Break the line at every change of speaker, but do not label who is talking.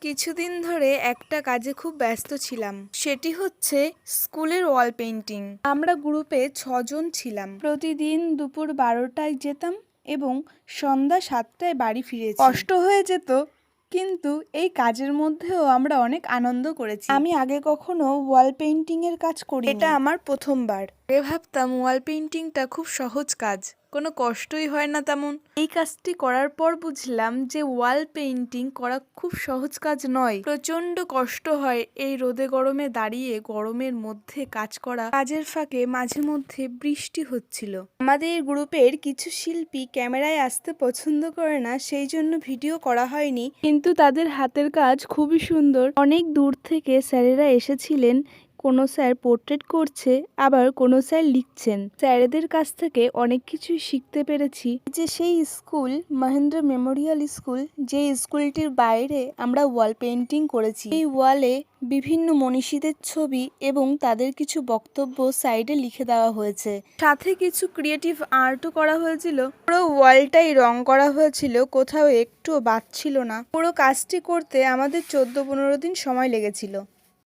কিছুদিন ধরে একটা কাজে খুব ব্যস্ত ছিলাম, সেটি হচ্ছে স্কুলের ওয়াল পেন্টিং। আমরা গ্রুপে 6 জন ছিলাম। প্রতিদিন দুপুর 12টায় যেতাম এবং সন্ধ্যা 7টায় বাড়ি ফিরেছি। কষ্ট হয়ে যেত, কিন্তু এই কাজের মধ্যেও আমরা অনেক আনন্দ করেছি। আমি আগে কখনো ওয়াল পেন্টিং এর কাজ করিনি, এটা আমার প্রথমবার। ভাবতাম ওয়াল পেন্টিংটা খুব সহজ কাজ, কোনো কষ্টই হয় না তেমন। এই কাজটি করার পর বুঝলাম যে ওয়াল পেইন্টিং করা খুব সহজ কাজ নয়, প্রচন্ড কষ্ট হয়। এই রোদে গরমে দাঁড়িয়ে গরমের মধ্যে কাজ করা। কাজের ফাঁকে মাঝে মধ্যে বৃষ্টি হচ্ছিল। আমাদের গ্রুপের কিছু শিল্পী ক্যামেরায় আসতে পছন্দ করে না, সেই জন্য ভিডিও করা হয়নি, কিন্তু তাদের হাতের কাজ খুবই সুন্দর। অনেক দূর থেকে স্যারেরা এসেছিলেন। কোনো স্যার পোর্ট্রেট করছে, আবার কোনো স্যার লিখছেন। স্যারেদের কাছ থেকে অনেক কিছুই শিখতে পেরেছি। যে সেই স্কুল মহেন্দ্র মেমোরিয়াল স্কুল, যে স্কুলটির বাইরে আমরা ওয়াল পেন্টিং করেছি। এই ওয়ালে বিভিন্ন মনীষীদের ছবি এবং তাদের কিছু বক্তব্য সাইডে লিখে দেওয়া হয়েছে, সাথে কিছু ক্রিয়েটিভ আর্টও করা হয়েছিল। পুরো ওয়ালটাই রং করা হয়েছিল, কোথাও একটুও বাদ ছিল না। পুরো কাজটি করতে আমাদের 14-15 দিন সময় লেগেছিল।